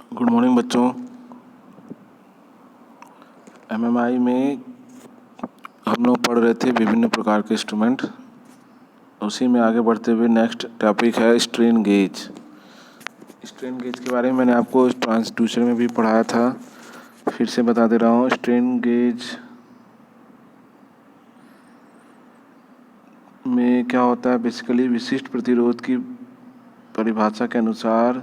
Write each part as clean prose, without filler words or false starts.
Good morning बच्चों। MMI में हम लोग पढ़ रहे थे विभिन्न प्रकार के इंस्ट्रूमेंट। उसी में आगे बढ़ते हुए नेक्स्ट टॉपिक है स्ट्रेन गेज। स्ट्रेन गेज के बारे में मैंने आपको ट्रांसड्यूसर में भी पढ़ाया था, फिर से बता दे रहा हूँ। स्ट्रेन गेज में क्या होता है, बेसिकली विशिष्ट प्रतिरोध की परिभाषा के अनुसार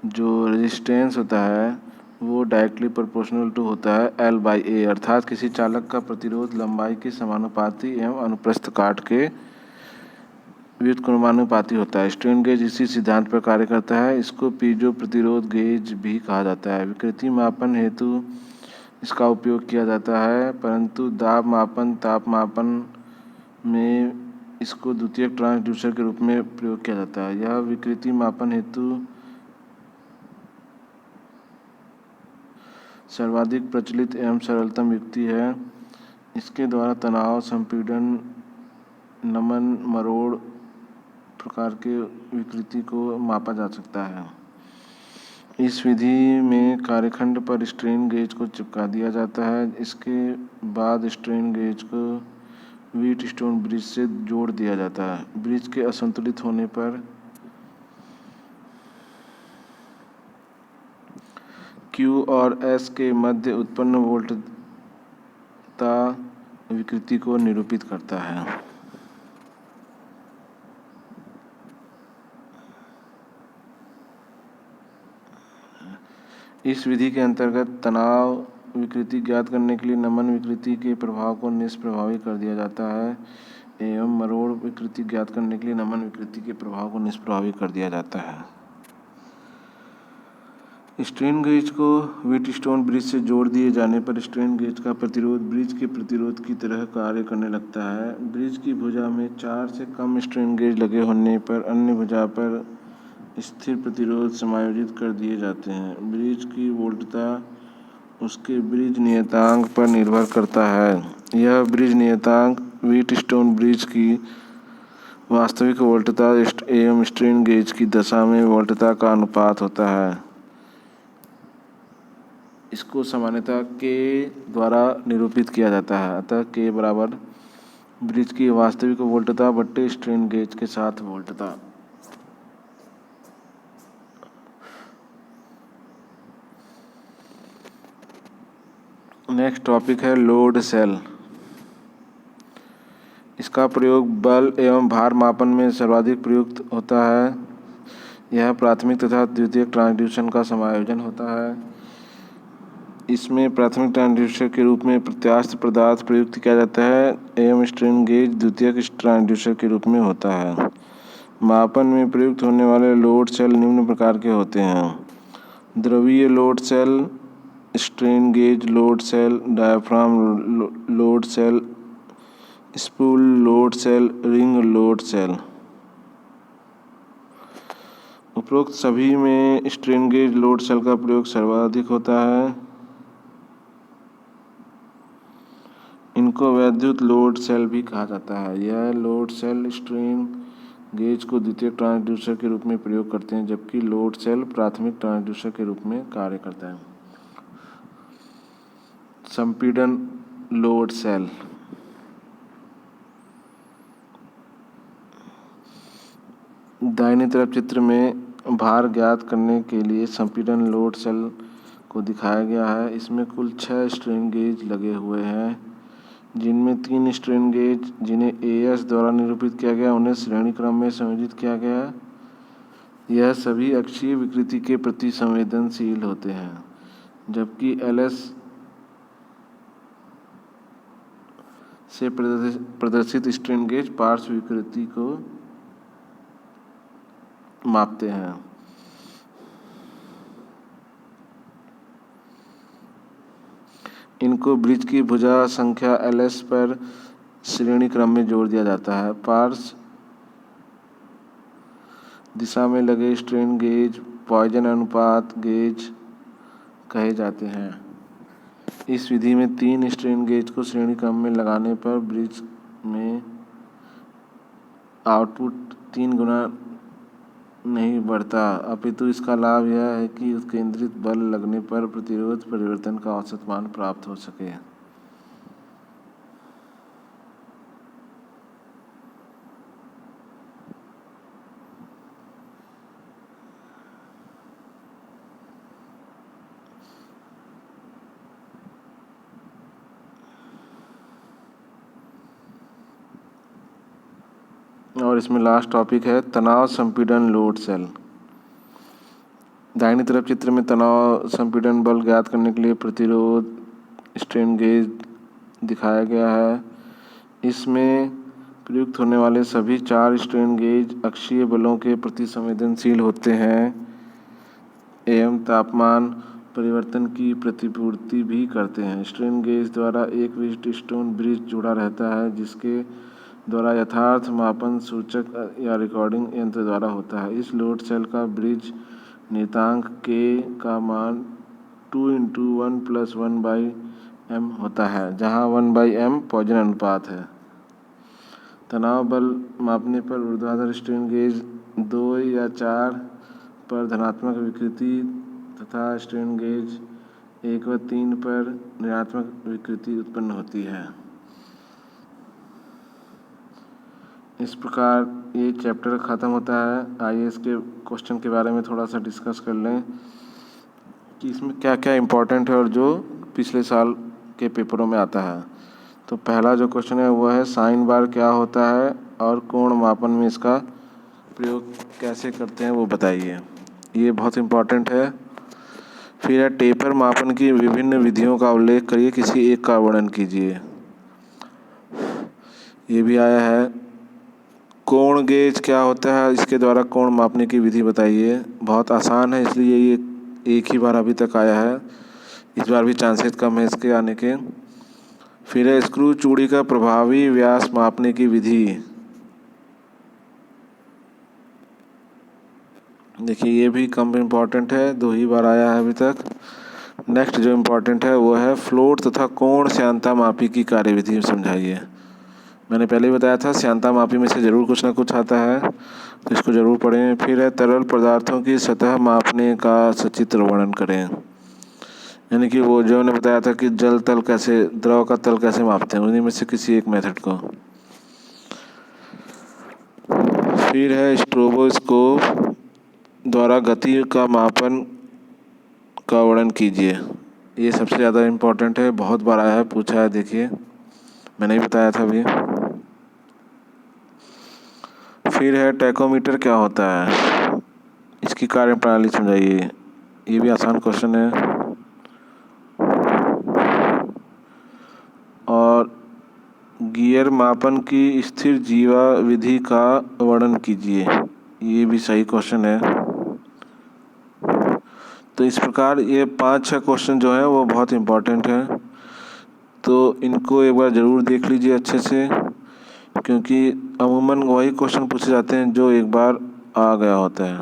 जो रेजिस्टेंस होता है वो डायरेक्टली प्रोपोर्शनल टू होता है L/A, अर्थात किसी चालक का प्रतिरोध लंबाई के समानुपाती एवं अनुप्रस्थ काट के व्युत्क्रमानुपाती होता है। स्ट्रेन गेज इसी सिद्धांत पर कार्य करता है। इसको पीजो प्रतिरोध गेज भी कहा जाता है। विकृति मापन हेतु इसका उपयोग किया जाता है, परंतु दाब मापन, ताप मापन में इसको द्वितीयक ट्रांसड्यूसर के रूप में प्रयोग किया जाता है। यह विकृति मापन हेतु सर्वाधिक प्रचलित एवं सरलतम युक्ति है। इसके द्वारा तनाव, संपीड़न, नमन, मरोड़ प्रकार के विकृति को मापा जा सकता है। इस विधि में कार्यखंड पर स्ट्रेन गेज को चिपका दिया जाता है। इसके बाद स्ट्रेन गेज को व्हीटस्टोन ब्रिज से जोड़ दिया जाता है। ब्रिज के असंतुलित होने पर Q और S के मध्य उत्पन्न वोल्टता विकृति को निरूपित करता है। इस विधि के अंतर्गत तनाव विकृति ज्ञात करने के लिए नमन विकृति के प्रभाव को निष्प्रभावी कर दिया जाता है एवं मरोड़ विकृति ज्ञात करने के लिए नमन विकृति के प्रभाव को निष्प्रभावी कर दिया जाता है। स्ट्रेन गेज को व्हीटस्टोन ब्रिज से जोड़ दिए जाने पर स्ट्रेन गेज का प्रतिरोध ब्रिज के प्रतिरोध की तरह कार्य करने लगता है। ब्रिज की भुजा में 4 से कम स्ट्रेन गेज लगे होने पर अन्य भुजा पर स्थिर प्रतिरोध समायोजित कर दिए जाते हैं। ब्रिज की वोल्टता उसके ब्रिज नियतांक पर निर्भर करता है। यह ब्रिज नियतांक व्हीटस्टोन ब्रिज की वास्तविक वोल्टता एवं स्ट्रेन गेज की दशा में वोल्टता का अनुपात होता है। इसको सामान्यतः K द्वारा निरूपित किया जाता है। अतः K बराबर ब्रिज की वास्तविक वोल्टता बट्टे स्ट्रेन गेज के साथ वोल्टता। नेक्स्ट टॉपिक है लोड सेल। इसका प्रयोग बल एवं भार मापन में सर्वाधिक प्रयुक्त होता है। यह प्राथमिक तथा द्वितीयक ट्रांसड्यूसर का समायोजन होता है। इसमें प्राथमिक ट्रांसड्यूसर के रूप में प्रत्यास्थ पदार्थ प्रयुक्त किया जाता है एवं स्ट्रेन गेज द्वितीयक ट्रांसड्यूसर के रूप में होता है। मापन में प्रयुक्त होने वाले लोड सेल निम्न प्रकार के होते हैं: द्रवीय load cell, strain gauge load cell, diaphragm load cell, spool load cell, ring load cell. उपरोक्त सभी में स्ट्रेन गेज लोड सेल का प्रयोग सर्वाधिक होता है। इनको वैद्युत लोड सेल भी कहा जाता है। यह लोड सेल स्ट्रेन गेज को द्वितीयक ट्रांसड्यूसर के रूप में प्रयोग करते हैं, जबकि लोड सेल प्राथमिक ट्रांसड्यूसर के रूप में कार्य करता है। संपीड़न लोड सेल। दाहिनी तरफ चित्र में भार ज्ञात करने के लिए संपीड़न लोड सेल को दिखाया गया है। इसमें कुल 6 स्ट्रेन गेज लगे हुए हैं, जिनमें 3 स्ट्रेन गेज जिन्हें AS द्वारा निरूपित किया गया उन्हें श्रेणी क्रम में संयोजित किया गया है। यह सभी अक्षीय विकृति के प्रति संवेदनशील होते हैं, जबकि LS से प्रदर्शित स्ट्रेन गेज पार्श्व विकृति को मापते हैं। इनको ब्रिज की भुजा संख्या LS पर श्रेणी क्रम में जोड़ दिया जाता है। पार्श्व दिशा में लगे स्ट्रेन गेज पॉइजन अनुपात गेज कहे जाते हैं। इस विधि में 3 स्ट्रेन गेज को श्रेणी क्रम में लगाने पर ब्रिज में आउटपुट 3 गुना नहीं बढ़ता, अपितु इसका लाभ यह है कि उत्केंद्रित बल लगने पर प्रतिरोध परिवर्तन का औसत मान प्राप्त हो सके। और इसमें लास्ट टॉपिक है तनाव संपीड़न लोड सेल। दाहिनी तरफ चित्र में तनाव संपीड़न बल ज्ञात करने के लिए प्रतिरोध स्ट्रेन गेज दिखाया गया है। इसमें प्रयुक्त होने वाले सभी 4 स्ट्रेन गेज अक्षीय बलों के प्रति संवेदनशील होते हैं एवं तापमान परिवर्तन की प्रतिपूर्ति भी करते हैं। स्ट्रेन गेज द्वारा एक व्हीटस्टोन ब्रिज जुड़ा रहता है जिसके द्वारा यथार्थ मापन सूचक या रिकॉर्डिंग यंत्र द्वारा होता है। इस लोड सेल का ब्रिज नियतांक K का मान 2×1+1/m होता है, जहाँ 1/m पॉइजन अनुपात है। तनाव बल मापने पर ऊर्ध्वाधर स्ट्रेन गेज 2 या 4 पर धनात्मक विकृति तथा स्ट्रेन गेज 1 व 3 पर ऋणात्मक विकृति उत्पन्न होती है। इस प्रकार ये चैप्टर ख़त्म होता है। आइए इसके क्वेश्चन के बारे में थोड़ा सा डिस्कस कर लें कि इसमें क्या क्या इम्पोर्टेंट है और जो पिछले साल के पेपरों में आता है। तो पहला जो क्वेश्चन है वह है साइन बार क्या होता है और कोण मापन में इसका प्रयोग कैसे करते हैं वो बताइए। ये बहुत इम्पोर्टेंट है। फिर है टेपर मापन की विभिन्न विधियों का उल्लेख करिए, किसी एक का वर्णन कीजिए। ये भी आया है। कोण गेज क्या होता है, इसके द्वारा कोण मापने की विधि बताइए। बहुत आसान है इसलिए ये एक ही बार अभी तक आया है, इस बार भी चांसेस कम है इसके आने के। फिर है स्क्रू चूड़ी का प्रभावी व्यास मापने की विधि। देखिए ये भी कम इम्पॉर्टेंट है, 2 ही बार आया है अभी तक। नेक्स्ट जो इम्पोर्टेंट है वो है फ्लोट तथा कोण श्यानता मापी की कार्यविधि समझाइए। मैंने पहले ही बताया था श्यानता मापी में से ज़रूर कुछ ना कुछ आता है, तो इसको ज़रूर पढ़ें। फिर है तरल पदार्थों की सतह मापने का सचित्र वर्णन करें, यानी कि वो जो मैंने बताया था कि जल तल कैसे, द्रव का तल कैसे मापते हैं, उन्हीं में से किसी एक मेथड को। फिर है स्ट्रोबोस्कोप द्वारा गति का मापन का वर्णन कीजिए। ये सबसे ज़्यादा इम्पोर्टेंट है, बहुत बार आया है, पूछा है। देखिए मैंने ही बताया था अभी। फिर है टैकोमीटर क्या होता है, इसकी कार्यप्रणाली समझाइए। ये भी आसान क्वेश्चन है। और गियर मापन की स्थिर जीवा विधि का वर्णन कीजिए। ये भी सही क्वेश्चन है। तो इस प्रकार ये 5-6 क्वेश्चन जो हैं वो बहुत इम्पोर्टेंट हैं, तो इनको एक बार ज़रूर देख लीजिए अच्छे से, क्योंकि अमूमन वही क्वेश्चन पूछे जाते हैं जो एक बार आ गया होता है।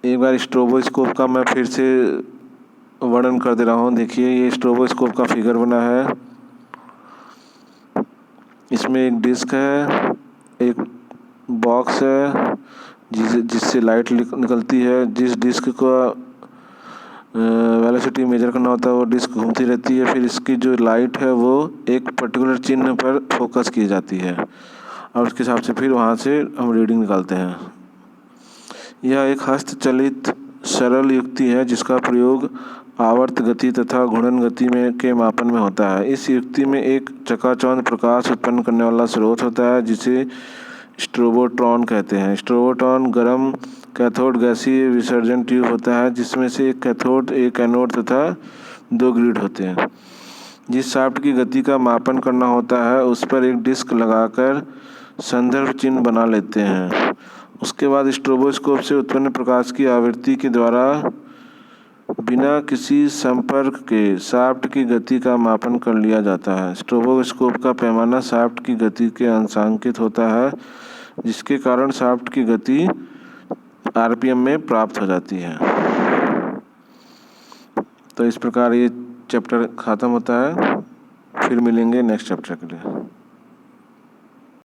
एक बार स्ट्रोबोस्कोप का मैं फिर से वर्णन कर दे रहा हूँ। देखिए ये स्ट्रोबोस्कोप का फिगर बना है। इसमें एक डिस्क है, एक बॉक्स है जिससे लाइट निकलती है। जिस डिस्क का वेलोसिटी मेजर करना होता है वो डिस्क घूमती रहती है। फिर इसकी जो लाइट है वो एक पर्टिकुलर चिन्ह पर फोकस की जाती है और उसके हिसाब से फिर वहाँ से हम रीडिंग निकालते हैं। यह एक हस्तचलित सरल युक्ति है जिसका प्रयोग आवर्त गति तथा घूर्णन गति के मापन में होता है। इस युक्ति में एक चकाचौंध प्रकाश उत्पन्न करने वाला स्रोत होता है जिसे स्ट्रोबोट्रॉन कहते हैं। स्ट्रोबोट्रॉन गर्म कैथोड गैसीय विसर्जन ट्यूब होता है जिसमें से एक कैथोड, एक एनोड तथा 2 ग्रिड होते हैं। जिस शाफ्ट की गति का मापन करना होता है उस पर एक डिस्क लगाकर संदर्भ चिन्ह बना लेते हैं। उसके बाद स्ट्रोबोस्कोप से उत्पन्न प्रकाश की आवृत्ति के द्वारा बिना किसी संपर्क के शाफ्ट की गति का मापन कर लिया जाता है। स्ट्रोबोस्कोप का पैमाना शाफ्ट की गति के अंशांकित होता है जिसके कारण शाफ्ट की गति आरपीएम में प्राप्त हो जाती है। तो इस प्रकार ये चैप्टर ख़त्म होता है। फिर मिलेंगे नेक्स्ट चैप्टर के लिए।